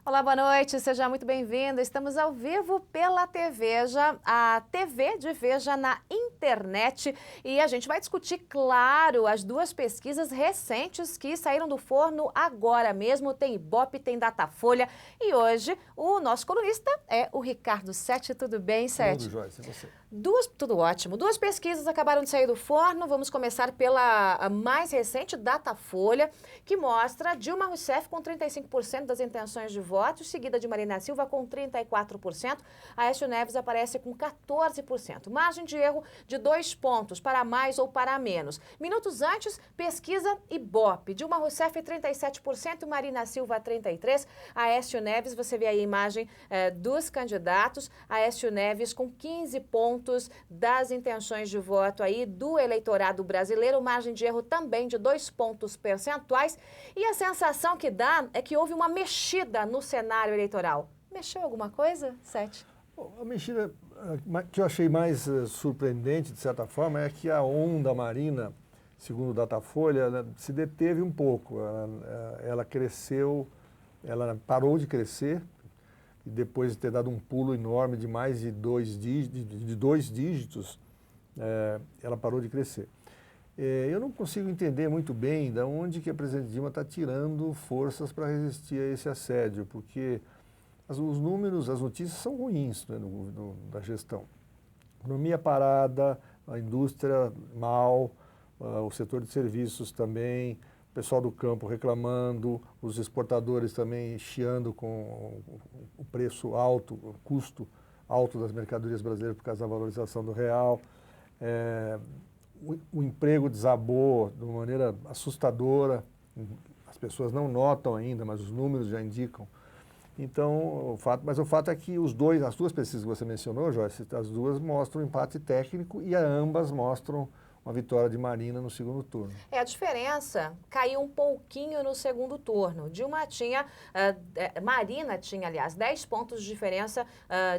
Olá, boa noite, seja muito bem-vindo. Estamos ao vivo pela TVeja, a TV de Veja na internet. E a gente vai discutir, claro, as duas pesquisas recentes que saíram do forno agora mesmo. Tem Ibope, tem Datafolha. E hoje o nosso colunista é o Ricardo Sete. Tudo bem, Sete? Tudo, Joyce, e você? Tudo ótimo. Duas pesquisas acabaram de sair do forno. Vamos começar pela mais recente, Datafolha, que mostra Dilma Rousseff com 35% das intenções de voto, seguida de Marina Silva com 34%. Aécio Neves aparece com 14%. Margem de erro de 2 pontos, para mais ou para menos. Minutos antes, pesquisa Ibope. Dilma Rousseff 37% e Marina Silva 33%. Aécio Neves, você vê aí a imagem dos candidatos. Aécio Neves com 15 pontos das intenções de voto aí do eleitorado brasileiro, margem de erro também de 2 pontos percentuais, e a sensação que dá é que houve uma mexida no cenário eleitoral. Mexeu alguma coisa, Sete? A mexida que eu achei mais surpreendente, de certa forma, é que a onda Marina, segundo o Datafolha, se deteve um pouco. Ela cresceu, ela parou de crescer, e depois de ter dado um pulo enorme de mais de dois dígitos, ela parou de crescer. Eu não consigo entender muito bem de onde que a presidente Dilma está tirando forças para resistir a esse assédio, porque os números, as notícias são ruins, né, da gestão. Economia parada, a indústria mal, o setor de serviços também, o pessoal do campo reclamando, os exportadores também chiando com o preço alto, o custo alto das mercadorias brasileiras por causa da valorização do real. O emprego desabou de uma maneira assustadora, as pessoas não notam ainda, mas os números já indicam. Então, o fato é que as duas pesquisas que você mencionou, Joyce, as duas mostram um empate técnico e ambas mostram uma vitória de Marina no segundo turno. A diferença caiu um pouquinho no segundo turno. Marina tinha, aliás, 10 pontos de diferença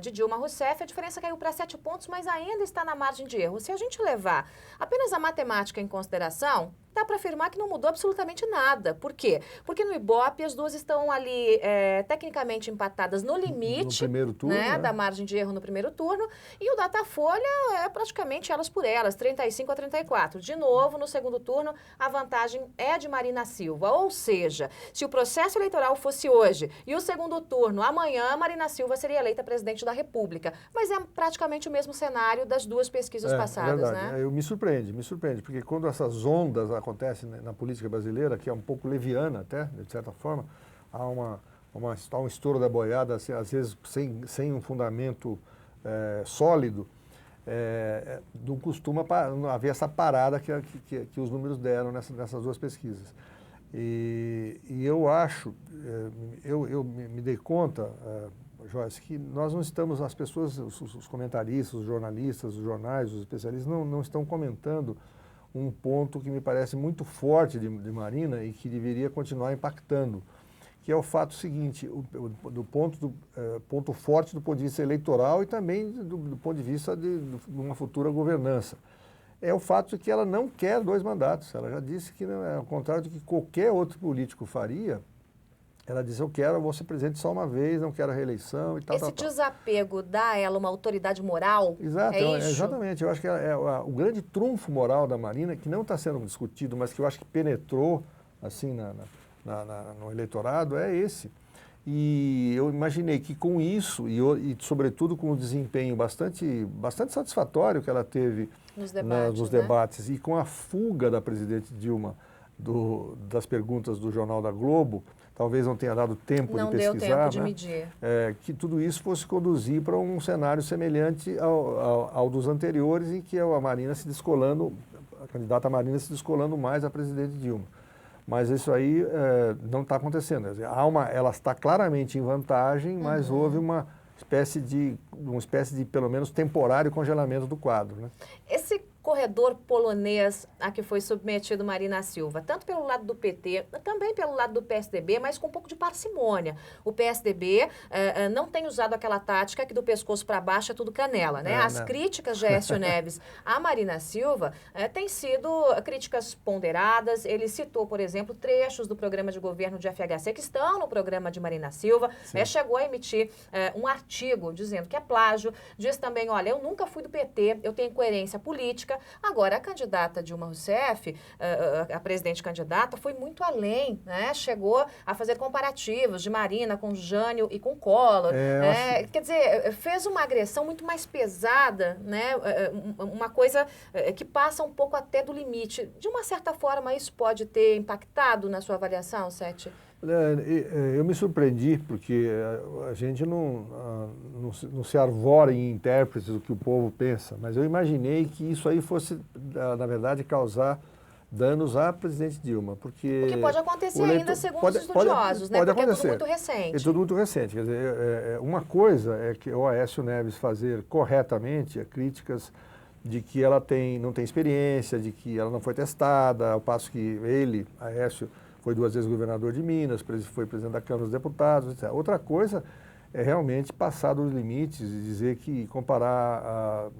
de Dilma Rousseff. A diferença caiu para 7 pontos, mas ainda está na margem de erro. Se a gente levar apenas a matemática em consideração, dá para afirmar que não mudou absolutamente nada. Por quê? Porque no Ibope as duas estão ali tecnicamente empatadas no limite, no primeiro turno, né, da margem de erro no primeiro turno, e o Datafolha é praticamente elas por elas, 35-34. De novo, no segundo turno, a vantagem é de Marina Silva. Ou seja, se o processo eleitoral fosse hoje e o segundo turno amanhã, Marina Silva seria eleita presidente da República. Mas é praticamente o mesmo cenário das duas pesquisas passadas, é verdade, né? Me surpreende, porque quando essas ondas acontecem na política brasileira, que é um pouco leviana até, de certa forma, há um estouro da boiada, assim, às vezes sem um fundamento sólido, não costuma haver essa parada que os números deram nessas duas pesquisas. E eu acho, eu me dei conta, Joyce, que nós não estamos, as pessoas, os comentaristas, os jornalistas, os jornais, os especialistas, não estão comentando um ponto que me parece muito forte de Marina e que deveria continuar impactando, que é o fato seguinte, ponto forte do ponto de vista eleitoral e também do ponto de vista de uma futura governança. É o fato de que ela não quer 2 mandatos. Ela já disse que, ao contrário do que qualquer outro político faria, ela disse, vou ser presidente só uma vez, não quero a reeleição e tal. Esse desapego dá a ela uma autoridade moral? Exato, é isso? Exatamente. Eu acho que o grande trunfo moral da Marina, que não está sendo discutido, mas que eu acho que penetrou assim, no eleitorado, é esse. E eu imaginei que com isso, e sobretudo com o desempenho bastante satisfatório que ela teve nos debates, e com a fuga da presidente Dilma das perguntas do Jornal da Globo, talvez não tenha dado tempo de pesquisar. Não deu tempo de medir. Que tudo isso fosse conduzir para um cenário semelhante ao dos anteriores, em que a Marina se descolando, a candidata Marina se descolando mais da presidente Dilma. Mas isso aí não está acontecendo. Ela está claramente em vantagem, mas houve uma espécie de, pelo menos, temporário congelamento do quadro, né? Esse corredor polonês a que foi submetido Marina Silva, tanto pelo lado do PT, também pelo lado do PSDB, mas com um pouco de parcimônia. O PSDB não tem usado aquela tática que do pescoço para baixo é tudo canela, né? As críticas de Aécio Neves à Marina Silva têm sido críticas ponderadas. Ele citou, por exemplo, trechos do programa de governo de FHC que estão no programa de Marina Silva. Chegou a emitir um artigo dizendo que é plágio. Diz também, olha, eu nunca fui do PT, eu tenho coerência política. Agora, a candidata Dilma Rousseff, a presidente candidata, foi muito além, né? Chegou a fazer comparativos de Marina com Jânio e com Collor. Quer dizer, fez uma agressão muito mais pesada, né? Uma coisa que passa um pouco até do limite. De uma certa forma, isso pode ter impactado na sua avaliação, Sete? Eu me surpreendi, porque a gente não se arvora em intérpretes do que o povo pensa, mas eu imaginei que isso aí fosse, na verdade, causar danos à presidente Dilma, porque... O que pode acontecer ainda, segundo os estudiosos, né? Pode porque acontecer. É tudo muito recente. É tudo muito recente. Quer dizer, uma coisa é que o Aécio Neves fazer corretamente críticas de que ela não tem experiência, de que ela não foi testada, ao passo que ele, Aécio, foi 2 vezes governador de Minas, foi presidente da Câmara dos Deputados, etc. Outra coisa é realmente passar dos limites e dizer que comparar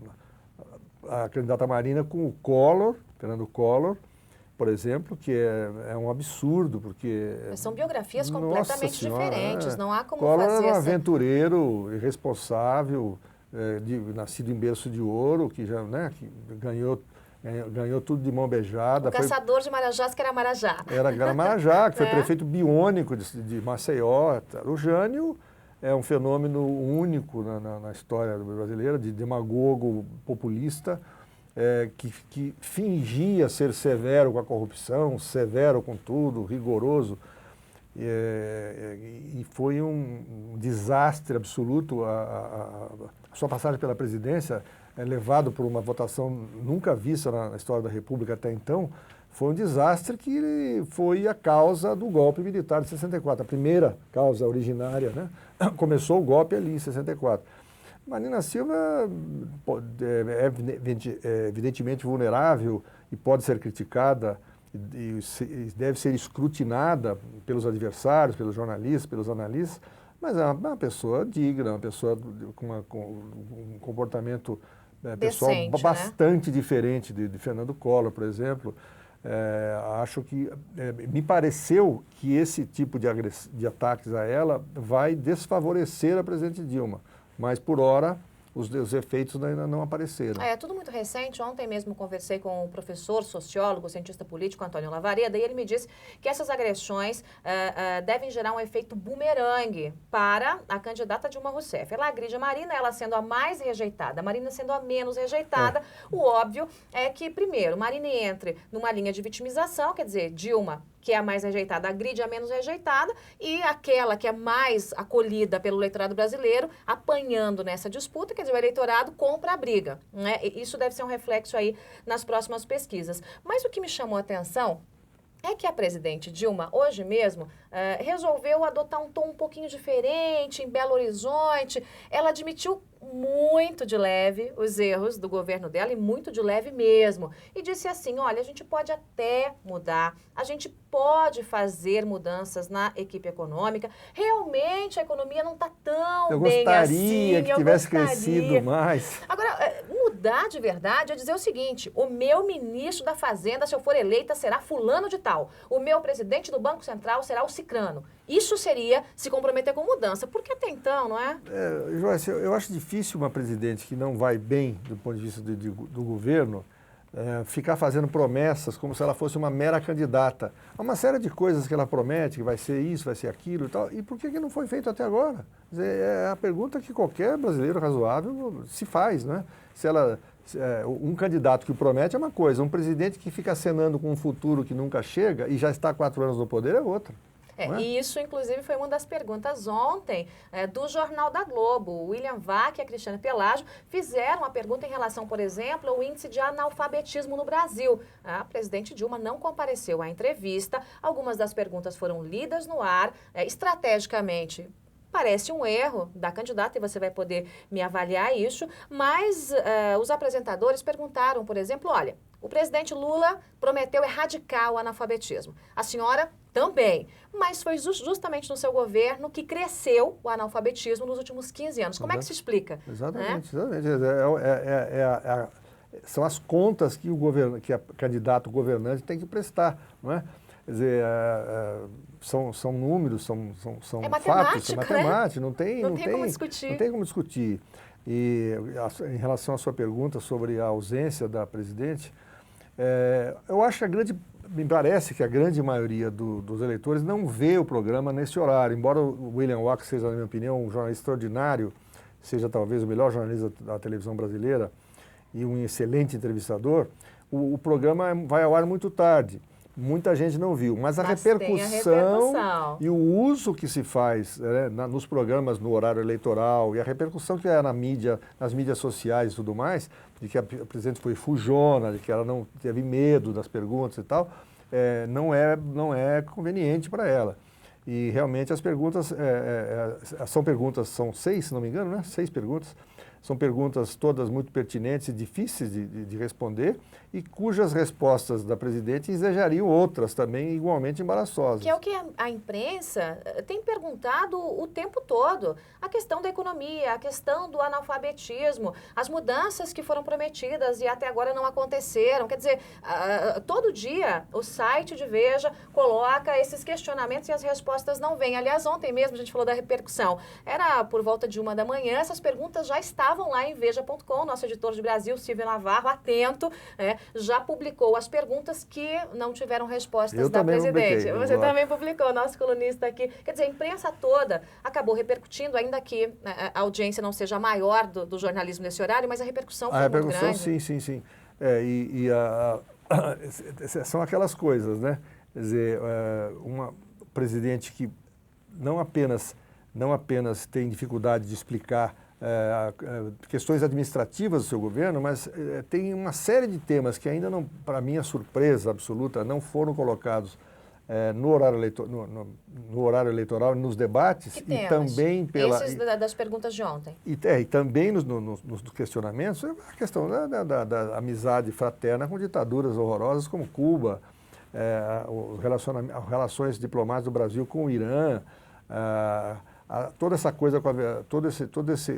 a candidata Marina com o Collor, Fernando Collor, por exemplo, que é um absurdo, porque... Mas são biografias completamente diferentes, não há como Collor fazer... era um aventureiro irresponsável, nascido em berço de ouro, que já, né, que ganhou tudo de mão beijada. O caçador de Marajás, que era Marajá. Era Marajá, que foi prefeito biônico de Maceió. O Jânio é um fenômeno único na história brasileira, de demagogo populista, que fingia ser severo com a corrupção, severo com tudo, rigoroso. E foi um desastre absoluto. A sua passagem pela presidência, levado por uma votação nunca vista na história da República até então, foi um desastre que foi a causa do golpe militar de 64, a primeira causa originária, né? Começou o golpe ali em 64. Marina Silva é evidentemente vulnerável e pode ser criticada e deve ser escrutinada pelos adversários, pelos jornalistas, pelos analistas, mas é uma pessoa digna, uma pessoa com um comportamento pessoal decente, bastante diferente de Fernando Collor, por exemplo. Acho que me pareceu que esse tipo de ataques a ela vai desfavorecer a presidente Dilma, mas por hora os efeitos ainda não apareceram. É tudo muito recente. Ontem mesmo conversei com o professor, sociólogo, cientista político, Antônio Lavareda, e ele me disse que essas agressões devem gerar um efeito bumerangue para a candidata Dilma Rousseff. Ela agride a Marina, ela sendo a mais rejeitada, a Marina sendo a menos rejeitada. O óbvio é que, primeiro, Marina entre numa linha de vitimização, quer dizer, Dilma, que é a mais rejeitada, agride a menos rejeitada, e aquela que é mais acolhida pelo eleitorado brasileiro, apanhando nessa disputa, quer dizer, o eleitorado compra a briga, né? E isso deve ser um reflexo aí nas próximas pesquisas. Mas o que me chamou a atenção é que a presidente Dilma, hoje mesmo, resolveu adotar um tom um pouquinho diferente em Belo Horizonte. Ela admitiu muito de leve os erros do governo dela, e muito de leve mesmo. E disse assim, olha, a gente pode até mudar, a gente pode fazer mudanças na equipe econômica. Realmente a economia não está tão bem assim. Eu gostaria que tivesse crescido mais. Agora, mudar de verdade é dizer o seguinte, o meu ministro da Fazenda, se eu for eleita, será fulano de tal. O meu presidente do Banco Central será o cicrano. Isso seria se comprometer com mudança, porque até então, não é? Joyce, eu acho difícil uma presidente que não vai bem do ponto de vista do governo ficar fazendo promessas como se ela fosse uma mera candidata. Há uma série de coisas que ela promete, que vai ser isso, vai ser aquilo e tal, e por que não foi feito até agora? Quer dizer, é a pergunta que qualquer brasileiro razoável se faz, né? Um candidato que promete é uma coisa, um presidente que fica acenando com um futuro que nunca chega e já está há 4 anos no poder é outra. E isso, inclusive, foi uma das perguntas ontem do Jornal da Globo. O William Vac e a Cristiana Pelágio fizeram uma pergunta em relação, por exemplo, ao índice de analfabetismo no Brasil. A presidente Dilma não compareceu à entrevista. Algumas das perguntas foram lidas no ar, estrategicamente, Parece um erro da candidata e você vai poder me avaliar isso, mas os apresentadores perguntaram, por exemplo, olha, o presidente Lula prometeu erradicar o analfabetismo. A senhora também. Mas foi justamente no seu governo que cresceu o analfabetismo nos últimos 15 anos. Como é que se explica? Exatamente, né? Exatamente. São as contas que que a candidato governante tem que prestar, não é? Quer dizer, são números, são fatos, é matemática, né? não tem como discutir. Não tem como discutir. E em relação à sua pergunta sobre a ausência da presidente, eu acho que me parece que a grande maioria dos eleitores não vê o programa nesse horário, embora o William Wack seja, na minha opinião, um jornalista extraordinário, seja talvez o melhor jornalista da televisão brasileira e um excelente entrevistador, o programa vai ao ar muito tarde. Muita gente não viu, mas a repercussão e o uso que se faz, né, nos programas no horário eleitoral e a repercussão que é na mídia, nas mídias sociais e tudo mais, de que a presidente foi fujona, de que ela não teve medo das perguntas e tal, não é conveniente para ela. E realmente as perguntas são 6, se não me engano, né? 6 perguntas. São perguntas todas muito pertinentes e difíceis de responder e cujas respostas da presidente ensejariam outras também igualmente embaraçosas. Que é o que a imprensa tem perguntado o tempo todo. A questão da economia, a questão do analfabetismo, as mudanças que foram prometidas e até agora não aconteceram. Quer dizer, todo dia o site de Veja coloca esses questionamentos e as respostas não vêm. Aliás, ontem mesmo a gente falou da repercussão. Era por volta de 1 da manhã, essas perguntas já estavam lá em veja.com, nosso editor de Brasil, Silvio Navarro, atento, já publicou as perguntas que não tiveram respostas da presidente. Você também publicou, nosso colunista aqui. Quer dizer, a imprensa toda acabou repercutindo, ainda que a audiência não seja a maior do jornalismo nesse horário, mas a repercussão foi muito grande. Sim. São aquelas coisas, né? Quer dizer, uma presidente que não apenas tem dificuldade de explicar questões administrativas do seu governo, mas tem uma série de temas que ainda não, para minha surpresa absoluta, não foram colocados no horário eleitoral, nos debates e também esses das perguntas de ontem. E também nos questionamentos, a questão da amizade fraterna com ditaduras horrorosas como Cuba, as relações diplomáticas do Brasil com o Irã, toda essa coisa,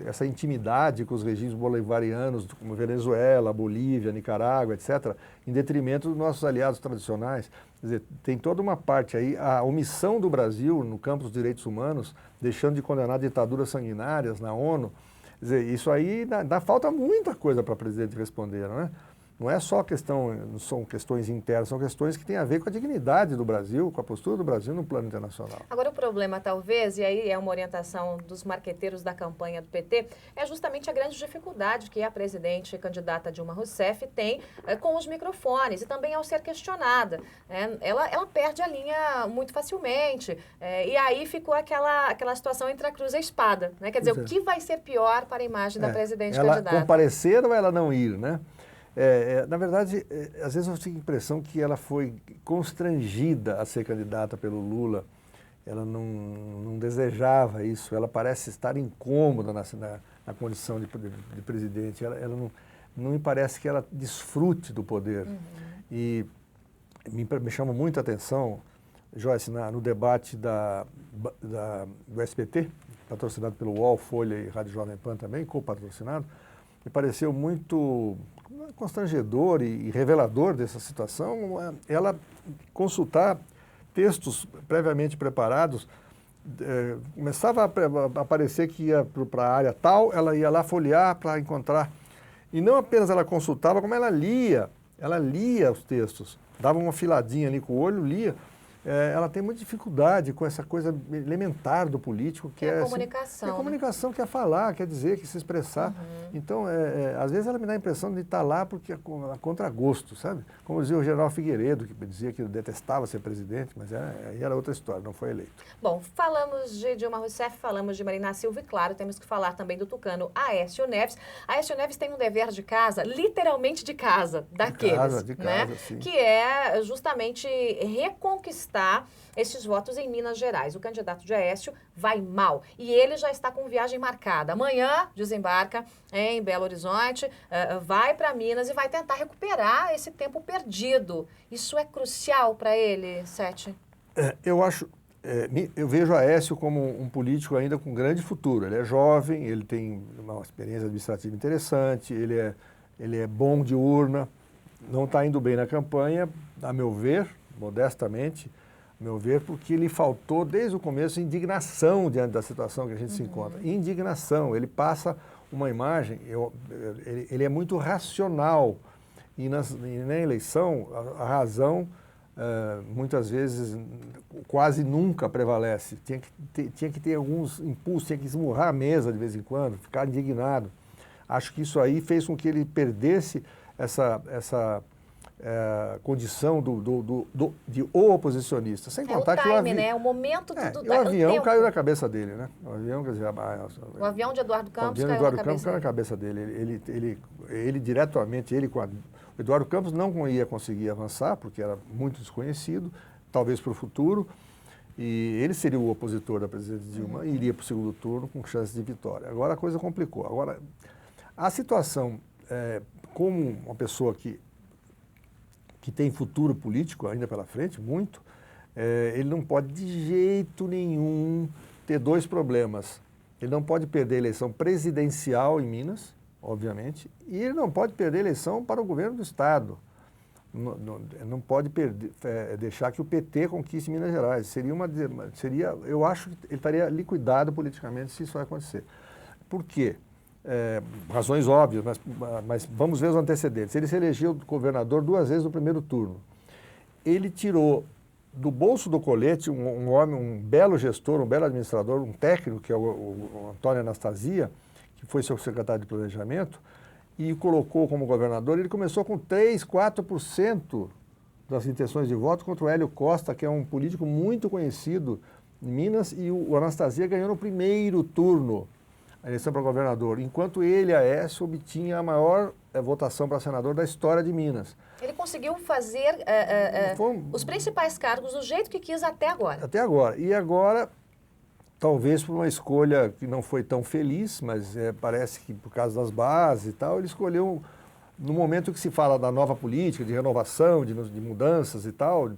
essa intimidade com os regimes bolivarianos, como Venezuela, Bolívia, Nicarágua, etc., em detrimento dos nossos aliados tradicionais. Quer dizer, tem toda uma parte aí, a omissão do Brasil no campo dos direitos humanos, deixando de condenar ditaduras sanguinárias na ONU. Quer dizer, isso aí falta muita coisa para a presidente responder, não é? Não é só não são questões internas, são questões que têm a ver com a dignidade do Brasil, com a postura do Brasil no plano internacional. Agora, o problema, talvez, e aí é uma orientação dos marqueteiros da campanha do PT, é justamente a grande dificuldade que a presidente candidata Dilma Rousseff tem com os microfones e também ao ser questionada. Ela perde a linha muito facilmente e aí ficou aquela situação entre a cruz e a espada. Né? Quer dizer, o que vai ser pior para a imagem da presidente candidata? Ela comparecer ou ela não ir, né? Na verdade, às vezes eu tenho a impressão que ela foi constrangida a ser candidata pelo Lula. Ela não desejava isso. Ela parece estar incômoda na condição de presidente. Ela não me parece que ela desfrute do poder. Uhum. E me chama muita atenção, Joyce, no debate do SBT, patrocinado pelo UOL, Folha e Rádio Jovem Pan também, co-patrocinado, me pareceu muito constrangedor e revelador dessa situação, ela consultar textos previamente preparados, começava a aparecer que ia para a área tal, ela ia lá folhear para encontrar. E não apenas ela consultava, como ela lia os textos, dava uma filadinha ali com o olho, lia. Ela tem muita dificuldade com essa coisa elementar do político, que é a comunicação. A comunicação quer falar, quer dizer, quer se expressar. Uhum. Então, às vezes ela me dá a impressão de estar lá porque a contragosto, sabe? Como dizia o general Figueiredo, que dizia que detestava ser presidente, mas aí era outra história, não foi eleito. Bom, falamos de Dilma Rousseff, falamos de Marina Silva e, claro, temos que falar também do tucano Aécio Neves. Aécio Neves tem um dever de casa, literalmente de casa, daqueles, de casa, né? sim. Que é justamente reconquistar conquistar esses votos em Minas Gerais. O candidato de Aécio vai mal e ele já está com viagem marcada. Amanhã desembarca em Belo Horizonte, vai para Minas e vai tentar recuperar esse tempo perdido. Isso é crucial para ele, Sete? Eu vejo Aécio como um político ainda com grande futuro. Ele é jovem, ele tem uma experiência administrativa interessante, ele é bom de urna, não está indo bem na campanha, a meu ver, modestamente, a meu ver, porque ele faltou desde o começo indignação diante da situação que a gente se encontra. Indignação, ele passa uma imagem, ele é muito racional e na eleição a razão muitas vezes quase nunca prevalece. Tinha que ter alguns impulsos, tinha que esmurrar a mesa de vez em quando, ficar indignado. Acho que isso aí fez com que ele perdesse essa condição de oposicionista. Sem contar o time, que o avião, né? O momento o avião caiu na cabeça dele, né? O avião, quer dizer, o avião de Eduardo Campos caiu na cabeça dele. Ele diretamente, o Eduardo Campos não ia conseguir avançar, porque era muito desconhecido, talvez para o futuro, e ele seria o opositor da presidente Dilma e iria para o segundo turno com chances de vitória. Agora a coisa complicou. Agora, a situação, como uma pessoa que tem futuro político ainda pela frente, muito, ele não pode de jeito nenhum ter dois problemas. Ele não pode perder a eleição presidencial em Minas, obviamente, e ele não pode perder a eleição para o governo do Estado. Não pode deixar que o PT conquiste Minas Gerais. Eu acho que ele estaria liquidado politicamente se isso vai acontecer. Por quê? Razões óbvias, mas vamos ver os antecedentes. Ele se elegeu governador 2 vezes no primeiro turno. Ele tirou do bolso do colete um homem, um belo gestor, um belo administrador, um técnico, que é o Antônio Anastasia, que foi seu secretário de planejamento, e colocou como governador. Ele começou com 3%, 4% das intenções de voto contra o Hélio Costa, que é um político muito conhecido em Minas, e o Anastasia ganhou no primeiro turno a eleição para governador, enquanto ele, Aécio, obtinha a maior votação para senador da história de Minas. Ele conseguiu fazer os principais cargos do jeito que quis até agora. Até agora. E agora, talvez por uma escolha que não foi tão feliz, mas parece que por causa das bases e tal, ele escolheu, no momento que se fala da nova política, de renovação, de mudanças e tal,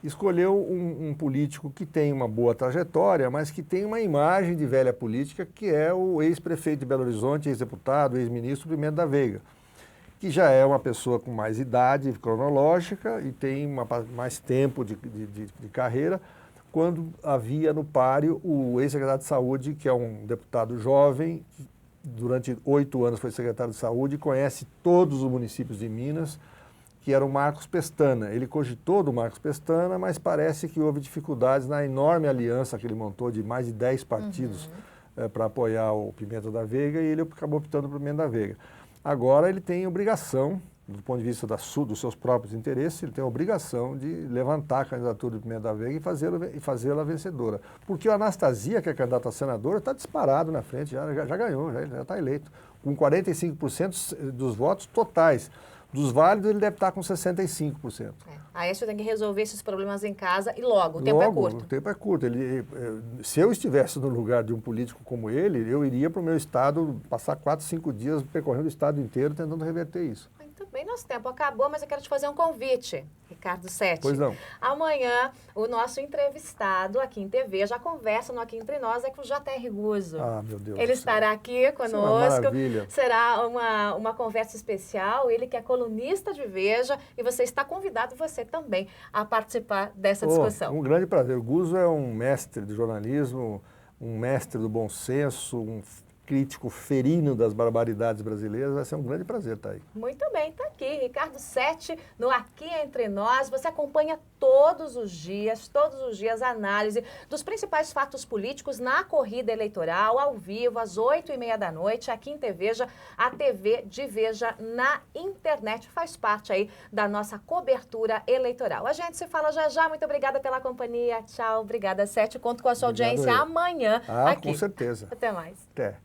escolheu um político que tem uma boa trajetória, mas que tem uma imagem de velha política, que é o ex-prefeito de Belo Horizonte, ex-deputado, ex-ministro Pimenta da Veiga, que já é uma pessoa com mais idade cronológica e tem mais tempo de carreira, quando havia no páreo o ex-secretário de Saúde, que é um deputado jovem, que durante 8 anos foi secretário de Saúde e conhece todos os municípios de Minas, que era o Marcos Pestana. Ele cogitou do Marcos Pestana, mas parece que houve dificuldades na enorme aliança que ele montou de mais de 10 partidos para apoiar o Pimenta da Veiga, e ele acabou optando por Pimenta da Veiga. Agora ele tem obrigação, do ponto de vista dos seus próprios interesses, ele tem a obrigação de levantar a candidatura do Pimenta da Veiga e fazê-la vencedora. Porque o Anastasia, que é candidato a senadora, está disparado na frente, já ganhou, já está eleito, com 45% dos votos totais. Dos válidos, ele deve estar com 65%. Aécio tem que resolver esses problemas em casa e logo, o tempo é curto. O tempo é curto. Se eu estivesse no lugar de um político como ele, eu iria para o meu estado, passar 4, 5 dias percorrendo o estado inteiro tentando reverter isso. Muito bem, nosso tempo acabou, mas eu quero te fazer um convite, Ricardo Sete. Pois não. Amanhã, o nosso entrevistado aqui em TV, já conversa no Aqui Entre Nós, é com o J.R. Guzzo. Ah, meu Deus. Ele estará aqui conosco. Maravilha. Será uma conversa especial. Ele que é colunista de Veja, e você está convidado, você também, a participar dessa discussão. Um grande prazer. O Guzzo é um mestre de jornalismo, um mestre do bom senso, um crítico ferino das barbaridades brasileiras. Vai ser um grande prazer estar aí. Muito bem, está aqui, Ricardo Sete, no Aqui Entre Nós. Você acompanha todos os dias a análise dos principais fatos políticos na corrida eleitoral, ao vivo, às 8h30 da noite, aqui em TVeja, a TV de Veja na internet. Faz parte aí da nossa cobertura eleitoral. A gente se fala já já. Muito obrigada pela companhia. Tchau. Obrigada, Sete. Conto com a sua audiência amanhã aqui. Com certeza. Até mais. Até.